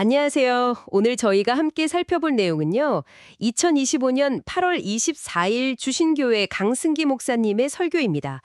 안녕하세요. 오늘 저희가 함께 살펴볼 내용은요. 2025년 8월 24일 주신교회 강승기 목사님의 설교입니다.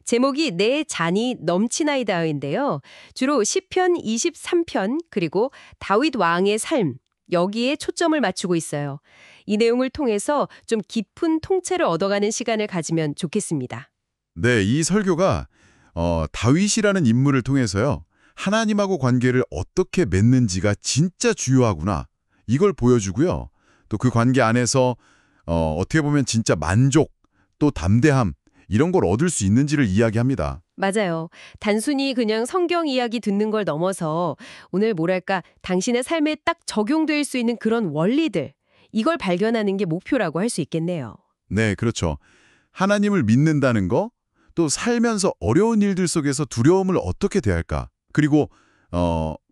제목이 내 잔이 넘치나이다인데요. 주로 시편 23편 그리고 다윗 왕의 삶 여기에 초점을 맞추고 있어요. 이 내용을 통해서 좀 깊은 통찰을 얻어가는 시간을 가지면 좋겠습니다. 네, 이 설교가 다윗이라는 인물을 통해서요. 하나님하고 관계를 어떻게 맺는지가 진짜 중요하구나. 이걸 보여주고요. 또 그 관계 안에서 어떻게 보면 진짜 만족, 또 담대함 이런 걸 얻을 수 있는지를 이야기합니다. 맞아요. 단순히 그냥 성경 이야기 듣는 걸 넘어서 오늘 뭐랄까 당신의 삶에 딱 적용될 수 있는 그런 원리들 이걸 발견하는 게 목표라고 할 수 있겠네요. 네, 그렇죠. 하나님을 믿는다는 거, 또 살면서 어려운 일들 속에서 두려움을 어떻게 대할까? 그리고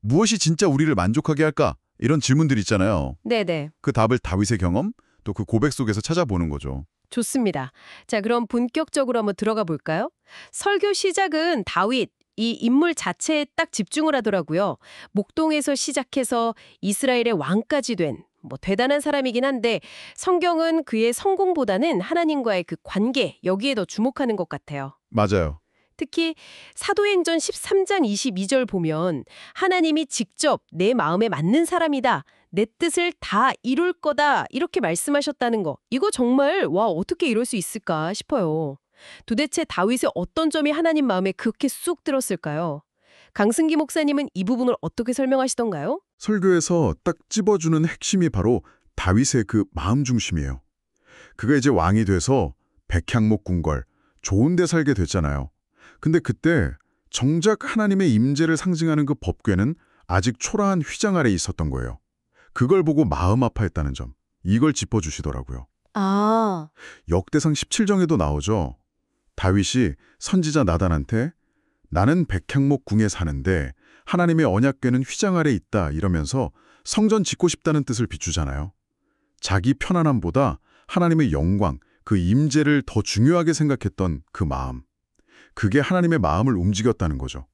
무엇이 진짜 우리를 만족하게 할까? 이런 질문들 있잖아요. 네네. 그 답을 다윗의 경험, 또 그 고백 속에서 찾아보는 거죠. 좋습니다. 자, 그럼 본격적으로 한번 들어가 볼까요? 설교 시작은 다윗, 이 인물 자체에 딱 집중을 하더라고요. 목동에서 시작해서 이스라엘의 왕까지 된 대단한 사람이긴 한데 성경은 그의 성공보다는 하나님과의 그 관계, 여기에 더 주목하는 것 같아요. 맞아요. 특히 사도행전 13장 22절 보면 하나님이 직접 내 마음에 맞는 사람이다. 내 뜻을 다 이룰 거다. 이렇게 말씀하셨다는 거. 이거 정말 와 어떻게 이럴 수 있을까 싶어요. 도대체 다윗의 어떤 점이 하나님 마음에 그렇게 쑥 들었을까요? 강승기 목사님은 이 부분을 어떻게 설명하시던가요? 설교에서 딱 찝어주는 핵심이 바로 다윗의 그 마음 중심이에요. 그가 이제 왕이 돼서 백향목 궁궐, 좋은 데 살게 됐잖아요. 근데 그때 정작 하나님의 임재를 상징하는 그 법궤는 아직 초라한 휘장 아래 있었던 거예요. 그걸 보고 마음 아파했다는 점, 이걸 짚어주시더라고요. 아, 역대상 17정에도 나오죠. 다윗이 선지자 나단한테 나는 백향목 궁에 사는데 하나님의 언약궤는 휘장 아래 있다 이러면서 성전 짓고 싶다는 뜻을 비추잖아요. 자기 편안함보다 하나님의 영광, 그 임재를 더 중요하게 생각했던 그 마음. 그게 하나님의 마음을 움직였다는 거죠.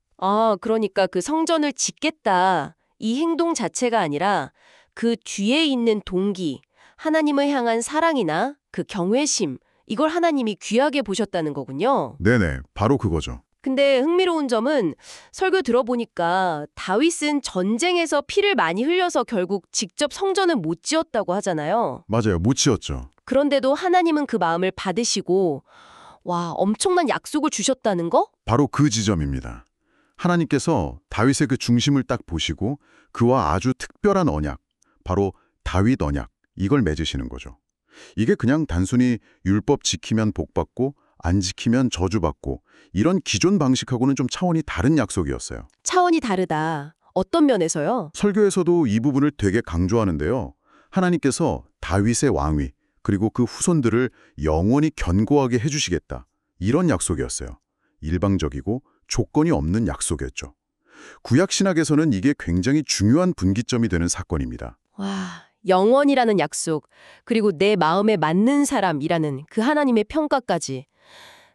그러니까 그 성전을 짓겠다. 이 행동 자체가 아니라 그 뒤에 있는 동기, 하나님을 향한 사랑이나 그 경외심, 이걸 하나님이 귀하게 보셨다는 거군요. 네네, 바로 그거죠. 근데 흥미로운 점은 설교 들어보니까 다윗은 전쟁에서 피를 많이 흘려서 결국 직접 성전은 못 지었다고 하잖아요. 맞아요, 못 지었죠. 그런데도 하나님은 그 마음을 받으시고 와, 엄청난 약속을 주셨다는 거? 바로 그 지점입니다. 하나님께서 다윗의 그 중심을 딱 보시고 그와 아주 특별한 언약, 바로 다윗 언약, 이걸 맺으시는 거죠. 이게 그냥 단순히 율법 지키면 복받고 안 지키면 저주받고 이런 기존 방식하고는 좀 차원이 다른 약속이었어요. 차원이 다르다. 어떤 면에서요? 설교에서도 이 부분을 되게 강조하는데요. 하나님께서 다윗의 왕위 그리고 그 후손들을 영원히 견고하게 해주시겠다. 이런 약속이었어요. 일방적이고 조건이 없는 약속이었죠. 구약 신학에서는 이게 굉장히 중요한 분기점이 되는 사건입니다. 와, 영원이라는 약속, 그리고 내 마음에 맞는 사람이라는 그 하나님의 평가까지.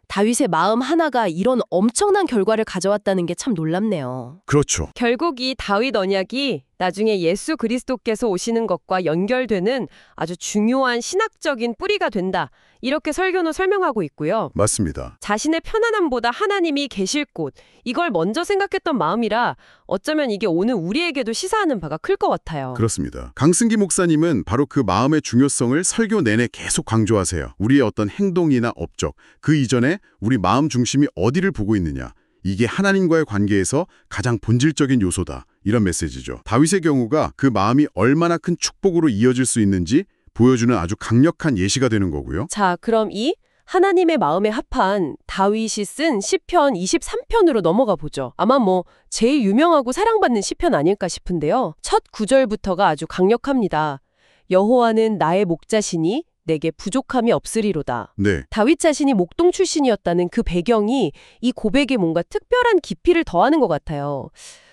다윗의 마음 하나가 이런 엄청난 결과를 가져왔다는 게 참 놀랍네요. 그렇죠. 결국 이 다윗 언약이 나중에 예수 그리스도께서 오시는 것과 연결되는 아주 중요한 신학적인 뿌리가 된다. 이렇게 설교는 설명하고 있고요. 맞습니다. 자신의 편안함보다 하나님이 계실 곳, 이걸 먼저 생각했던 마음이라 어쩌면 이게 오늘 우리에게도 시사하는 바가 클 것 같아요. 그렇습니다. 강승기 목사님은 바로 그 마음의 중요성을 설교 내내 계속 강조하세요. 우리의 어떤 행동이나 업적, 그 이전에 우리 마음 중심이 어디를 보고 있느냐. 이게 하나님과의 관계에서 가장 본질적인 요소다. 이런 메시지죠. 다윗의 경우가 그 마음이 얼마나 큰 축복으로 이어질 수 있는지 보여주는 아주 강력한 예시가 되는 거고요. 자, 그럼 이 하나님의 마음에 합한 다윗이 쓴 시편 23편으로 넘어가 보죠. 아마 제일 유명하고 사랑받는 시편 아닐까 싶은데요. 첫 구절부터가 아주 강력합니다. 여호와는 나의 목자시니 내게 부족함이 없으리로다. 네. 다윗 자신이 목동 출신이었다는 그 배경이 이 고백에 뭔가 특별한 깊이를 더하는 것 같아요.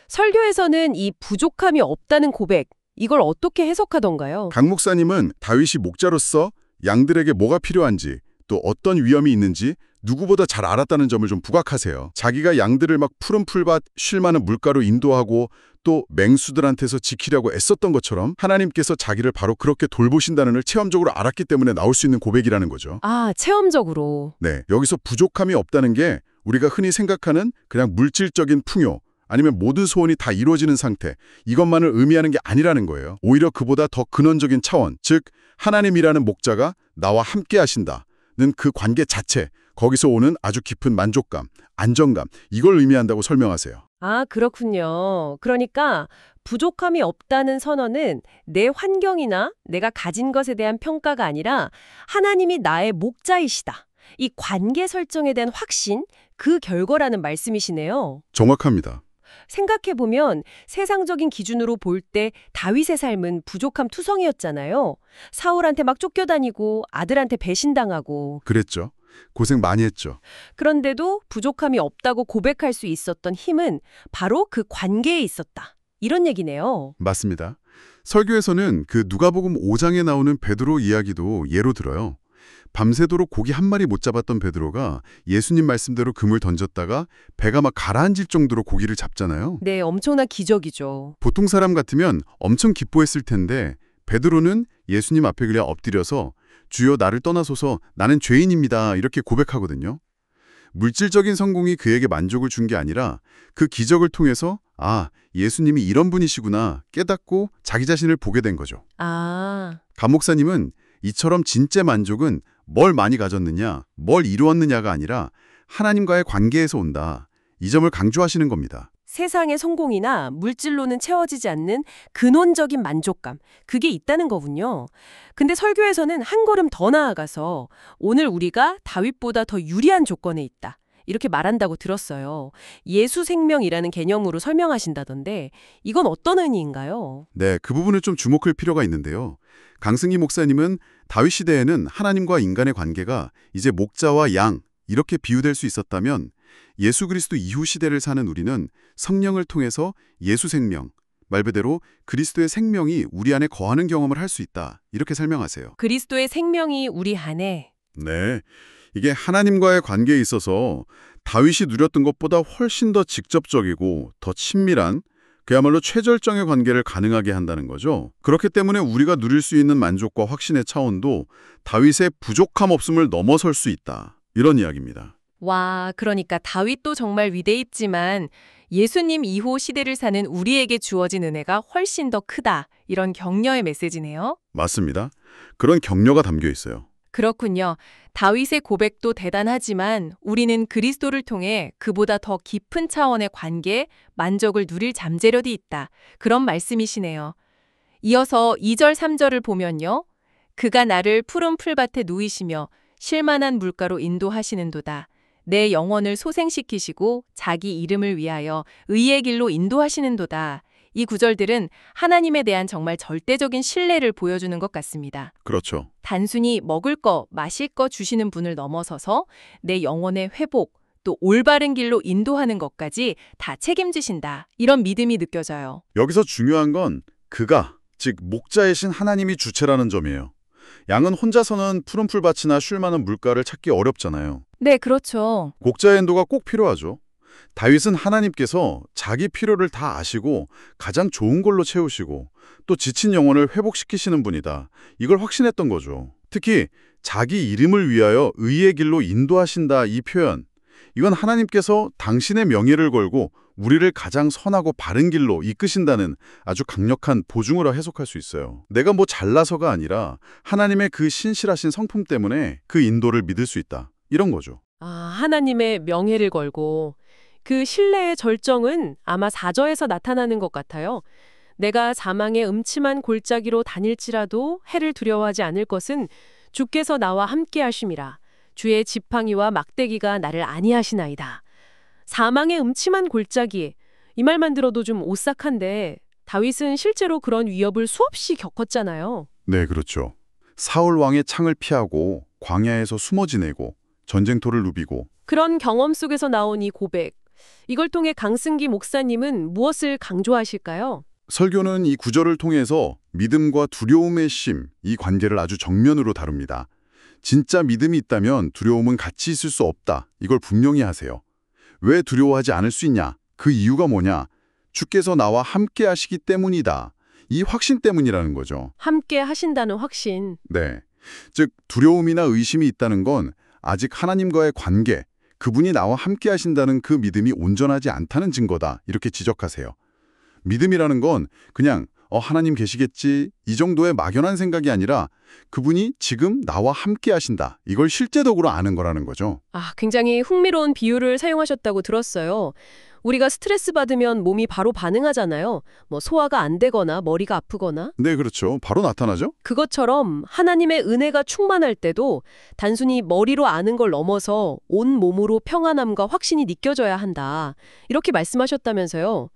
설교에서는 이 부족함이 없다는 고백, 이걸 어떻게 해석하던가요? 강 목사님은 다윗이 목자로서 양들에게 뭐가 필요한지 또 어떤 위험이 있는지 누구보다 잘 알았다는 점을 좀 부각하세요. 자기가 양들을 막 푸른 풀밭, 쉴 만한 물가로 인도하고 또 맹수들한테서 지키려고 애썼던 것처럼 하나님께서 자기를 바로 그렇게 돌보신다는 걸 체험적으로 알았기 때문에 나올 수 있는 고백이라는 거죠. 아, 체험적으로. 네, 여기서 부족함이 없다는 게 우리가 흔히 생각하는 그냥 물질적인 풍요, 아니면 모든 소원이 다 이루어지는 상태, 이것만을 의미하는 게 아니라는 거예요. 오히려 그보다 더 근원적인 차원, 즉 하나님이라는 목자가 나와 함께 하신다는 그 관계 자체, 거기서 오는 아주 깊은 만족감, 안정감, 이걸 의미한다고 설명하세요. 아, 그렇군요. 그러니까 부족함이 없다는 선언은 내 환경이나 내가 가진 것에 대한 평가가 아니라 하나님이 나의 목자이시다. 이 관계 설정에 대한 확신, 그 결과라는 말씀이시네요. 정확합니다. 생각해보면 세상적인 기준으로 볼 때 다윗의 삶은 부족함 투성이었잖아요. 사울한테 막 쫓겨다니고 아들한테 배신당하고. 그랬죠. 고생 많이 했죠. 그런데도 부족함이 없다고 고백할 수 있었던 힘은 바로 그 관계에 있었다. 이런 얘기네요. 맞습니다. 설교에서는 그 누가복음 5장에 나오는 베드로 이야기도 예로 들어요. 밤새도록 고기 한 마리 못 잡았던 베드로가 예수님 말씀대로 금을 던졌다가 배가 막 가라앉을 정도로 고기를 잡잖아요. 네, 엄청난 기적이죠. 보통 사람 같으면 엄청 기뻐했을 텐데 베드로는 예수님 앞에 그냥 엎드려서 주여 나를 떠나소서 나는 죄인입니다 이렇게 고백하거든요. 물질적인 성공이 그에게 만족을 준 게 아니라 그 기적을 통해서 아, 예수님이 이런 분이시구나 깨닫고 자기 자신을 보게 된 거죠. 아, 감 목사님은 이처럼 진짜 만족은 뭘 많이 가졌느냐, 뭘 이루었느냐가 아니라 하나님과의 관계에서 온다. 이 점을 강조하시는 겁니다. 세상의 성공이나 물질로는 채워지지 않는 근원적인 만족감, 그게 있다는 거군요. 근데 설교에서는 한 걸음 더 나아가서 오늘 우리가 다윗보다 더 유리한 조건에 있다. 이렇게 말한다고 들었어요. 예수 생명이라는 개념으로 설명하신다던데 이건 어떤 의미인가요? 네, 그 부분을 좀 주목할 필요가 있는데요. 강승기 목사님은 다윗 시대에는 하나님과 인간의 관계가 이제 목자와 양 이렇게 비유될 수 있었다면 예수 그리스도 이후 시대를 사는 우리는 성령을 통해서 예수 생명, 말 그대로 그리스도의 생명이 우리 안에 거하는 경험을 할 수 있다. 이렇게 설명하세요. 그리스도의 생명이 우리 안에. 네, 이게 하나님과의 관계에 있어서 다윗이 누렸던 것보다 훨씬 더 직접적이고 더 친밀한 그야말로 최절정의 관계를 가능하게 한다는 거죠. 그렇기 때문에 우리가 누릴 수 있는 만족과 확신의 차원도 다윗의 부족함 없음을 넘어설 수 있다. 이런 이야기입니다. 와, 그러니까 다윗도 정말 위대했지만 예수님 이후 시대를 사는 우리에게 주어진 은혜가 훨씬 더 크다. 이런 격려의 메시지네요. 맞습니다. 그런 격려가 담겨 있어요. 그렇군요. 다윗의 고백도 대단하지만 우리는 그리스도를 통해 그보다 더 깊은 차원의 관계, 만족을 누릴 잠재력이 있다. 그런 말씀이시네요. 이어서 2절, 3절을 보면요. 그가 나를 푸른 풀밭에 누이시며 쉴만한 물가로 인도하시는도다. 내 영혼을 소생시키시고 자기 이름을 위하여 의의 길로 인도하시는도다. 이 구절들은 하나님에 대한 정말 절대적인 신뢰를 보여주는 것 같습니다. 그렇죠. 단순히 먹을 거, 마실 거 주시는 분을 넘어서서 내 영혼의 회복, 또 올바른 길로 인도하는 것까지 다 책임지신다. 이런 믿음이 느껴져요. 여기서 중요한 건 그가, 즉 목자이신 하나님이 주체라는 점이에요. 양은 혼자서는 푸른 풀밭이나 쉴 만한 물가를 찾기 어렵잖아요. 네, 그렇죠. 목자의 인도가 꼭 필요하죠. 다윗은 하나님께서 자기 필요를 다 아시고 가장 좋은 걸로 채우시고 또 지친 영혼을 회복시키시는 분이다. 이걸 확신했던 거죠. 특히 자기 이름을 위하여 의의 길로 인도하신다 이 표현. 이건 하나님께서 당신의 명예를 걸고 우리를 가장 선하고 바른 길로 이끄신다는 아주 강력한 보증으로 해석할 수 있어요. 내가 뭐 잘나서가 아니라 하나님의 그 신실하신 성품 때문에 그 인도를 믿을 수 있다. 이런 거죠. 아, 하나님의 명예를 걸고 그 신뢰의 절정은 아마 4절에서 나타나는 것 같아요. 내가 사망의 음침한 골짜기로 다닐지라도 해를 두려워하지 않을 것은 주께서 나와 함께 하심이라. 주의 지팡이와 막대기가 나를 안위하시나이다. 사망의 음침한 골짜기. 이 말만 들어도 좀 오싹한데 다윗은 실제로 그런 위협을 수없이 겪었잖아요. 네, 그렇죠. 사울 왕의 창을 피하고 광야에서 숨어 지내고 전쟁터를 누비고 그런 경험 속에서 나온 이 고백. 이걸 통해 강승기 목사님은 무엇을 강조하실까요? 설교는 이 구절을 통해서 믿음과 두려움의 심, 이 관계를 아주 정면으로 다룹니다. 진짜 믿음이 있다면 두려움은 같이 있을 수 없다. 이걸 분명히 하세요. 왜 두려워하지 않을 수 있냐? 그 이유가 뭐냐? 주께서 나와 함께 하시기 때문이다. 이 확신 때문이라는 거죠. 함께 하신다는 확신. 네. 즉 두려움이나 의심이 있다는 건 아직 하나님과의 관계, 그분이 나와 함께 하신다는 그 믿음이 온전하지 않다는 증거다. 이렇게 지적하세요. 믿음이라는 건 그냥 하나님 계시겠지 이 정도의 막연한 생각이 아니라 그분이 지금 나와 함께 하신다. 이걸 실제적으로 아는 거라는 거죠. 굉장히 흥미로운 비유를 사용하셨다고 들었어요. 우리가 스트레스 받으면 몸이 바로 반응하잖아요. 소화가 안 되거나 머리가 아프거나. 네, 그렇죠. 바로 나타나죠? 그것처럼 하나님의 은혜가 충만할 때도 단순히 머리로 아는 걸 넘어서 온 몸으로 평안함과 확신이 느껴져야 한다. 이렇게 말씀하셨다면서요.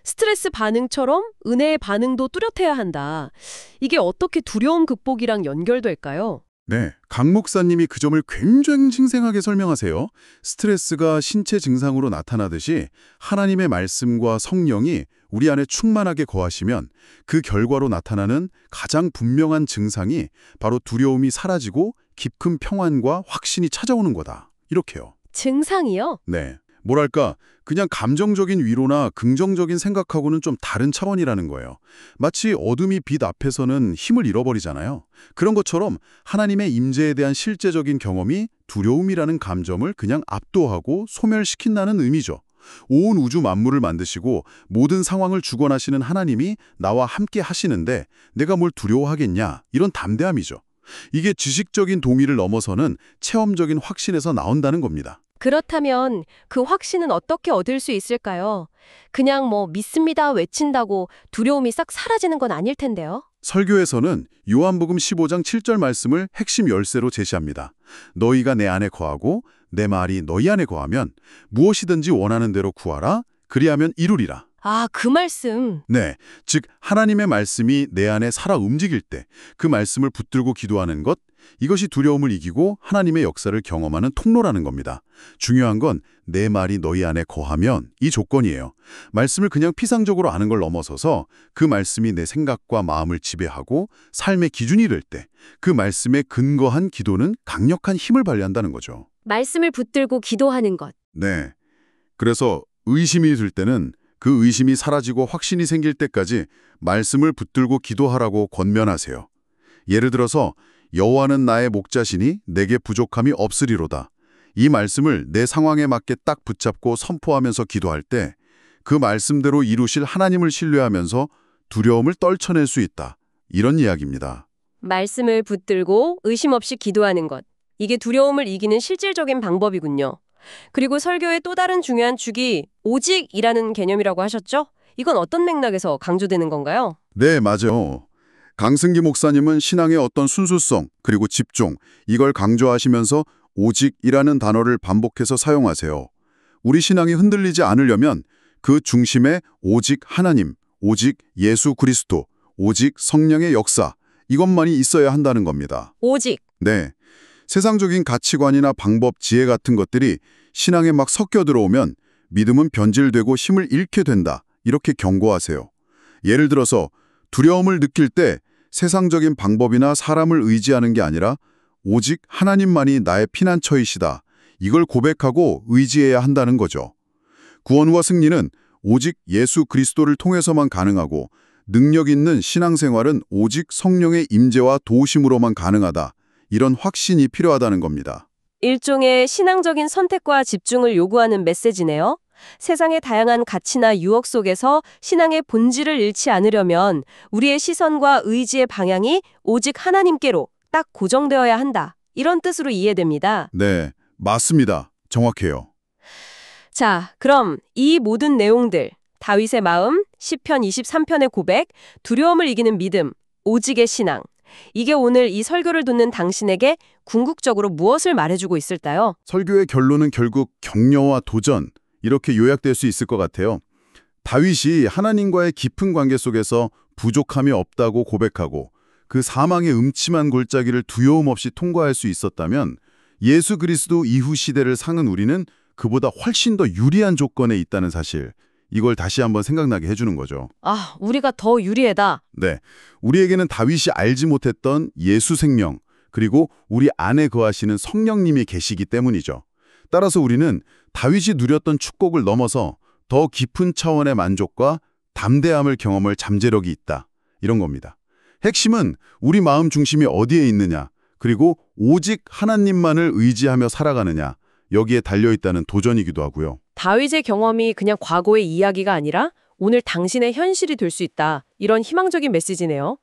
스트레스 반응처럼 은혜의 반응도 뚜렷해야 한다. 이게 어떻게 두려움 극복이랑 연결될까요? 네, 강 목사님이 그 점을 굉장히 생생하게 설명하세요. 스트레스가 신체 증상으로 나타나듯이 하나님의 말씀과 성령이 우리 안에 충만하게 거하시면 그 결과로 나타나는 가장 분명한 증상이 바로 두려움이 사라지고 깊은 평안과 확신이 찾아오는 거다. 이렇게요. 증상이요? 네. 뭐랄까 그냥 감정적인 위로나 긍정적인 생각하고는 좀 다른 차원이라는 거예요. 마치 어둠이 빛 앞에서는 힘을 잃어버리잖아요. 그런 것처럼 하나님의 임재에 대한 실제적인 경험이 두려움이라는 감정을 그냥 압도하고 소멸시킨다는 의미죠. 온 우주 만물을 만드시고 모든 상황을 주관하시는 하나님이 나와 함께 하시는데 내가 뭘 두려워하겠냐 이런 담대함이죠. 이게 지식적인 동의를 넘어서는 체험적인 확신에서 나온다는 겁니다. 그렇다면 그 확신은 어떻게 얻을 수 있을까요? 그냥 믿습니다 외친다고 두려움이 싹 사라지는 건 아닐 텐데요. 설교에서는 요한복음 15장 7절 말씀을 핵심 열쇠로 제시합니다. 너희가 내 안에 거하고 내 말이 너희 안에 거하면 무엇이든지 원하는 대로 구하라. 그리하면 이루리라. 그 말씀. 네, 즉 하나님의 말씀이 내 안에 살아 움직일 때 그 말씀을 붙들고 기도하는 것, 이것이 두려움을 이기고 하나님의 역사를 경험하는 통로라는 겁니다. 중요한 건 내 말이 너희 안에 거하면 이 조건이에요. 말씀을 그냥 피상적으로 아는 걸 넘어서서 그 말씀이 내 생각과 마음을 지배하고 삶의 기준이 될 때 그 말씀에 근거한 기도는 강력한 힘을 발휘한다는 거죠. 말씀을 붙들고 기도하는 것. 네, 그래서 의심이 들 때는 그 의심이 사라지고 확신이 생길 때까지 말씀을 붙들고 기도하라고 권면하세요. 예를 들어서 여호와는 나의 목자시니 내게 부족함이 없으리로다. 이 말씀을 내 상황에 맞게 딱 붙잡고 선포하면서 기도할 때 그 말씀대로 이루실 하나님을 신뢰하면서 두려움을 떨쳐낼 수 있다. 이런 이야기입니다. 말씀을 붙들고 의심 없이 기도하는 것. 이게 두려움을 이기는 실질적인 방법이군요. 그리고 설교의 또 다른 중요한 축이 오직이라는 개념이라고 하셨죠? 이건 어떤 맥락에서 강조되는 건가요? 네, 맞아요. 강승기 목사님은 신앙의 어떤 순수성 그리고 집중 이걸 강조하시면서 오직이라는 단어를 반복해서 사용하세요. 우리 신앙이 흔들리지 않으려면 그 중심에 오직 하나님, 오직 예수 그리스도, 오직 성령의 역사 이것만이 있어야 한다는 겁니다. 오직. 네, 세상적인 가치관이나 방법, 지혜 같은 것들이 신앙에 막 섞여 들어오면 믿음은 변질되고 힘을 잃게 된다. 이렇게 경고하세요. 예를 들어서 두려움을 느낄 때 세상적인 방법이나 사람을 의지하는 게 아니라 오직 하나님만이 나의 피난처이시다. 이걸 고백하고 의지해야 한다는 거죠. 구원과 승리는 오직 예수 그리스도를 통해서만 가능하고 능력 있는 신앙생활은 오직 성령의 임재와 도우심으로만 가능하다. 이런 확신이 필요하다는 겁니다. 일종의 신앙적인 선택과 집중을 요구하는 메시지네요. 세상의 다양한 가치나 유혹 속에서 신앙의 본질을 잃지 않으려면 우리의 시선과 의지의 방향이 오직 하나님께로 딱 고정되어야 한다. 이런 뜻으로 이해됩니다. 네, 맞습니다. 정확해요. 자, 그럼 이 모든 내용들, 다윗의 마음, 시편 23편의 고백, 두려움을 이기는 믿음, 오직의 신앙, 이게 오늘 이 설교를 듣는 당신에게 궁극적으로 무엇을 말해주고 있을까요? 설교의 결론은 결국 격려와 도전, 이렇게 요약될 수 있을 것 같아요. 다윗이 하나님과의 깊은 관계 속에서 부족함이 없다고 고백하고 그 사망의 음침한 골짜기를 두려움 없이 통과할 수 있었다면 예수 그리스도 이후 시대를 사는 우리는 그보다 훨씬 더 유리한 조건에 있다는 사실, 이걸 다시 한번 생각나게 해주는 거죠. 우리가 더 유리하다. 네, 우리에게는 다윗이 알지 못했던 예수 생명, 그리고 우리 안에 거하시는 성령님이 계시기 때문이죠. 따라서 우리는 다윗이 누렸던 축복을 넘어서 더 깊은 차원의 만족과 담대함을 경험할 잠재력이 있다. 이런 겁니다. 핵심은 우리 마음 중심이 어디에 있느냐, 그리고 오직 하나님만을 의지하며 살아가느냐, 여기에 달려있다는 도전이기도 하고요. 다윗의 경험이 그냥 과거의 이야기가 아니라 오늘 당신의 현실이 될 수 있다. 이런 희망적인 메시지네요.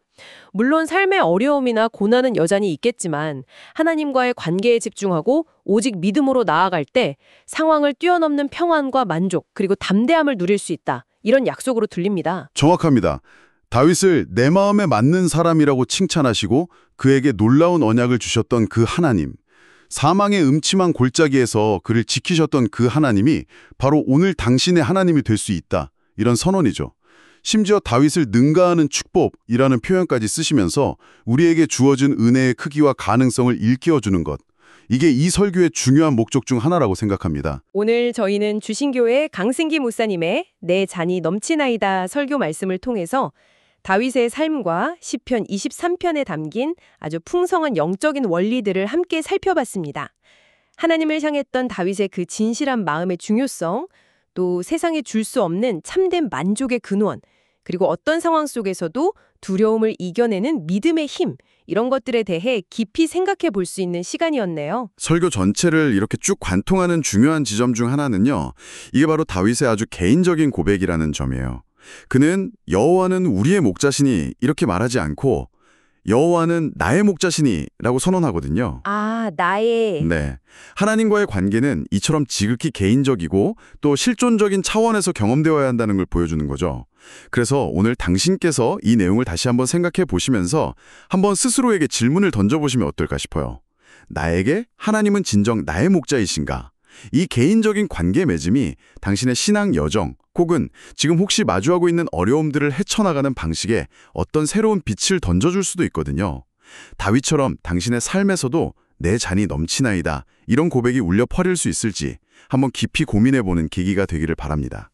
물론 삶의 어려움이나 고난은 여전히 있겠지만 하나님과의 관계에 집중하고 오직 믿음으로 나아갈 때 상황을 뛰어넘는 평안과 만족 그리고 담대함을 누릴 수 있다. 이런 약속으로 들립니다. 정확합니다. 다윗을 내 마음에 맞는 사람이라고 칭찬하시고 그에게 놀라운 언약을 주셨던 그 하나님, 사망의 음침한 골짜기에서 그를 지키셨던 그 하나님이 바로 오늘 당신의 하나님이 될 수 있다. 이런 선언이죠. 심지어 다윗을 능가하는 축복이라는 표현까지 쓰시면서 우리에게 주어진 은혜의 크기와 가능성을 일깨워주는 것. 이게 이 설교의 중요한 목적 중 하나라고 생각합니다. 오늘 저희는 주신교회 강승기 목사님의 내 잔이 넘치나이다 설교 말씀을 통해서 다윗의 삶과 시편 23편에 담긴 아주 풍성한 영적인 원리들을 함께 살펴봤습니다. 하나님을 향했던 다윗의 그 진실한 마음의 중요성, 또 세상에 줄 수 없는 참된 만족의 근원, 그리고 어떤 상황 속에서도 두려움을 이겨내는 믿음의 힘, 이런 것들에 대해 깊이 생각해 볼 수 있는 시간이었네요. 설교 전체를 이렇게 쭉 관통하는 중요한 지점 중 하나는요. 이게 바로 다윗의 아주 개인적인 고백이라는 점이에요. 그는 여호와는 우리의 목자시니 이렇게 말하지 않고 여호와는 나의 목자시니라고 선언하거든요. 아, 나의. 네. 하나님과의 관계는 이처럼 지극히 개인적이고 또 실존적인 차원에서 경험되어야 한다는 걸 보여주는 거죠. 그래서 오늘 당신께서 이 내용을 다시 한번 생각해 보시면서 한번 스스로에게 질문을 던져보시면 어떨까 싶어요. 나에게 하나님은 진정 나의 목자이신가? 이 개인적인 관계 맺음이 당신의 신앙 여정 혹은 지금 혹시 마주하고 있는 어려움들을 헤쳐나가는 방식에 어떤 새로운 빛을 던져줄 수도 있거든요. 다윗처럼 당신의 삶에서도 내 잔이 넘치나이다 이런 고백이 울려 퍼질 수 있을지 한번 깊이 고민해보는 계기가 되기를 바랍니다.